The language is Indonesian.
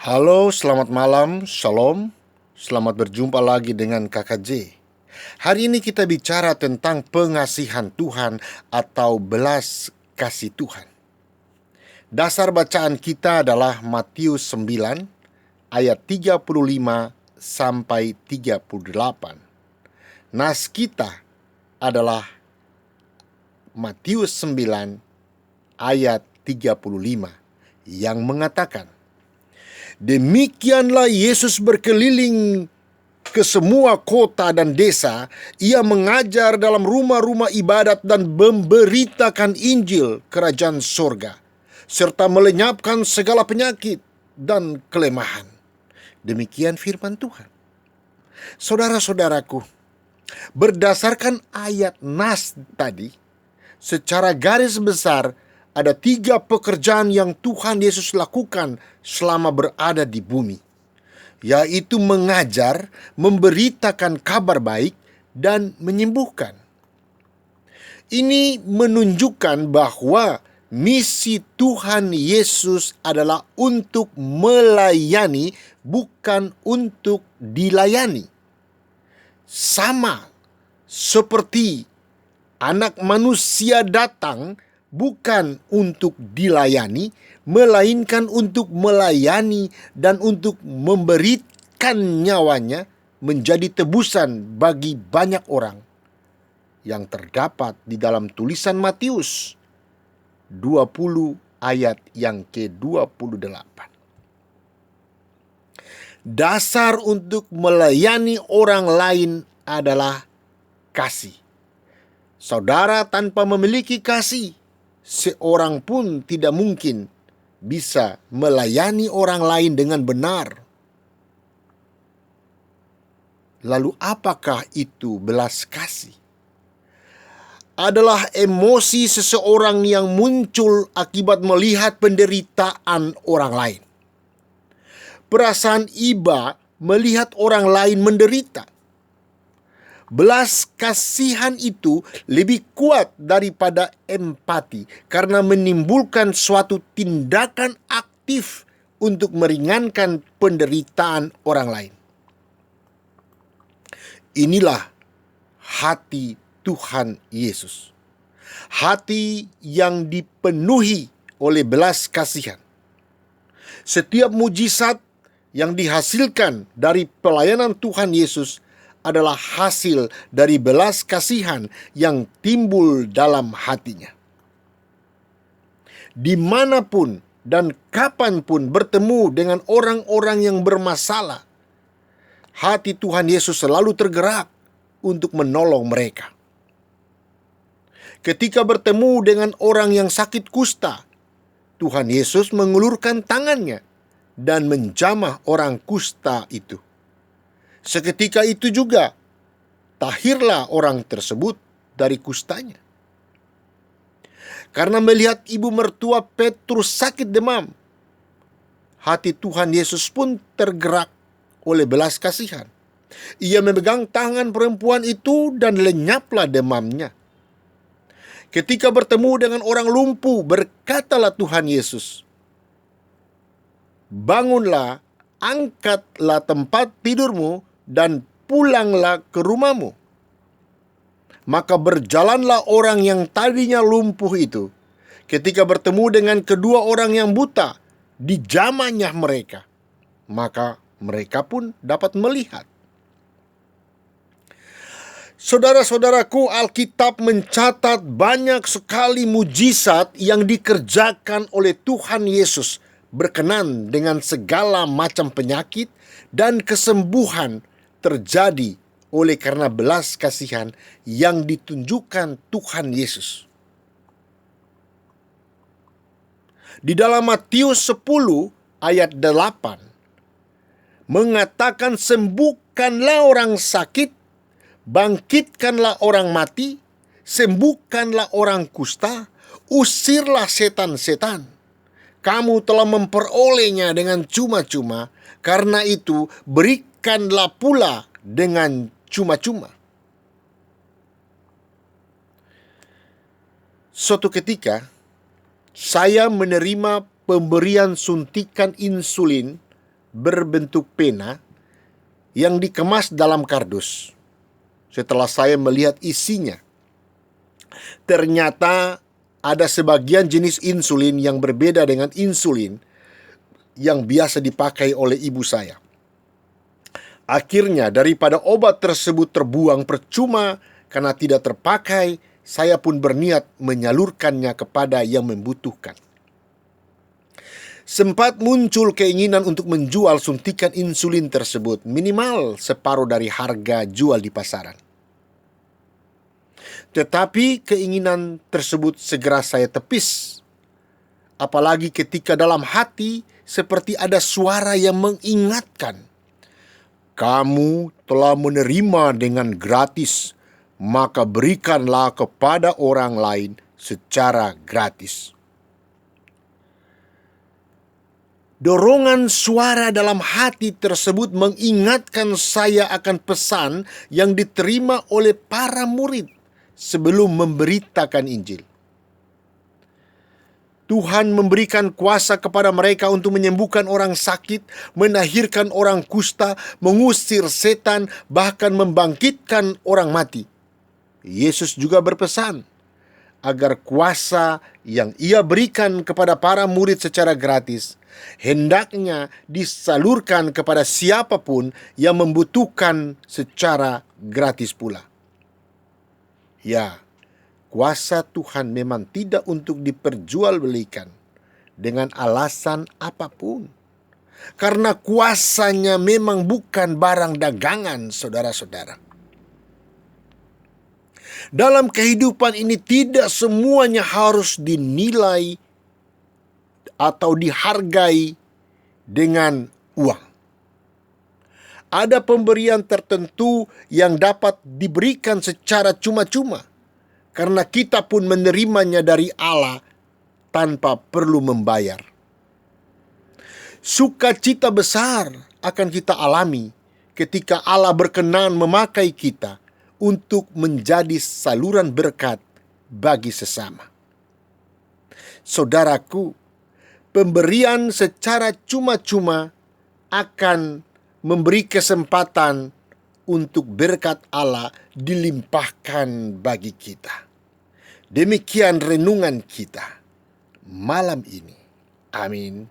Halo, selamat malam, shalom. Selamat berjumpa lagi dengan Kakak J. Hari ini kita bicara tentang pengasihan Tuhan atau belas kasih Tuhan. Dasar bacaan kita adalah Matius 9 ayat 35 sampai 38. Nas kita adalah Matius 9 ayat 35 yang mengatakan, "Demikianlah Yesus berkeliling ke semua kota dan desa. Ia mengajar dalam rumah-rumah ibadat dan memberitakan Injil kerajaan sorga, serta melenyapkan segala penyakit dan kelemahan." Demikian firman Tuhan. Saudara-saudaraku, berdasarkan ayat nas tadi, secara garis besar ada 3 pekerjaan yang Tuhan Yesus lakukan selama berada di bumi, yaitu mengajar, memberitakan kabar baik, dan menyembuhkan. Ini menunjukkan bahwa misi Tuhan Yesus adalah untuk melayani, bukan untuk dilayani. Sama seperti Anak Manusia datang bukan untuk dilayani, melainkan untuk melayani dan untuk memberikan nyawanya menjadi tebusan bagi banyak orang, yang terdapat di dalam tulisan Matius 20 ayat yang ke-28. Dasar untuk melayani orang lain adalah kasih. Saudara, tanpa memiliki kasih, seorang pun tidak mungkin bisa melayani orang lain dengan benar. Lalu apakah itu belas kasih? Adalah emosi seseorang yang muncul akibat melihat penderitaan orang lain. Perasaan iba melihat orang lain menderita. Belas kasihan itu lebih kuat daripada empati karena menimbulkan suatu tindakan aktif untuk meringankan penderitaan orang lain. Inilah hati Tuhan Yesus. Hati yang dipenuhi oleh belas kasihan. Setiap mujizat yang dihasilkan dari pelayanan Tuhan Yesus adalah hasil dari belas kasihan yang timbul dalam hatinya. Dimanapun dan kapanpun bertemu dengan orang-orang yang bermasalah, hati Tuhan Yesus selalu tergerak untuk menolong mereka. Ketika bertemu dengan orang yang sakit kusta, Tuhan Yesus mengulurkan tangannya dan menjamah orang kusta itu. Seketika itu juga tahirlah orang tersebut dari kustanya. Karena melihat ibu mertua Petrus sakit demam, hati Tuhan Yesus pun tergerak oleh belas kasihan. Ia memegang tangan perempuan itu dan lenyaplah demamnya. Ketika bertemu dengan orang lumpuh, berkatalah Tuhan Yesus, "Bangunlah, angkatlah tempat tidurmu, dan pulanglah ke rumahmu." Maka berjalanlah orang yang tadinya lumpuh itu. Ketika bertemu dengan kedua orang yang buta, dijamahnya mereka. Maka mereka pun dapat melihat. Saudara-saudaraku, Alkitab mencatat banyak sekali mujizat yang dikerjakan oleh Tuhan Yesus berkenan dengan segala macam penyakit dan kesembuhan terjadi oleh karena belas kasihan yang ditunjukkan Tuhan Yesus. Di dalam Matius 10 ayat 8 mengatakan, "Sembuhkanlah orang sakit, bangkitkanlah orang mati, sembuhkanlah orang kusta, usirlah setan-setan. Kamu telah memperolehnya dengan cuma-cuma, karena itu berikanlah pula dengan cuma-cuma." Suatu ketika, saya menerima pemberian suntikan insulin berbentuk pena yang dikemas dalam kardus. Setelah saya melihat isinya, ternyata ada sebagian jenis insulin yang berbeda dengan insulin yang biasa dipakai oleh ibu saya. Akhirnya, daripada obat tersebut terbuang percuma karena tidak terpakai, saya pun berniat menyalurkannya kepada yang membutuhkan. Sempat muncul keinginan untuk menjual suntikan insulin tersebut, minimal separuh dari harga jual di pasaran. Tetapi keinginan tersebut segera saya tepis. Apalagi ketika dalam hati seperti ada suara yang mengingatkan, "Kamu telah menerima dengan gratis, maka berikanlah kepada orang lain secara gratis." Dorongan suara dalam hati tersebut mengingatkan saya akan pesan yang diterima oleh para murid sebelum memberitakan Injil. Tuhan memberikan kuasa kepada mereka untuk menyembuhkan orang sakit, menahirkan orang kusta, mengusir setan, bahkan membangkitkan orang mati. Yesus juga berpesan agar kuasa yang Ia berikan kepada para murid secara gratis hendaknya disalurkan kepada siapapun yang membutuhkan secara gratis pula. Ya, kuasa Tuhan memang tidak untuk diperjualbelikan dengan alasan apapun. Karena kuasanya memang bukan barang dagangan, saudara-saudara. Dalam kehidupan ini tidak semuanya harus dinilai atau dihargai dengan uang. Ada pemberian tertentu yang dapat diberikan secara cuma-cuma karena kita pun menerimanya dari Allah tanpa perlu membayar. Sukacita besar akan kita alami ketika Allah berkenan memakai kita untuk menjadi saluran berkat bagi sesama. Saudaraku, pemberian secara cuma-cuma akan memberi kesempatan untuk berkat Allah dilimpahkan bagi kita. Demikian renungan kita malam ini. Amin.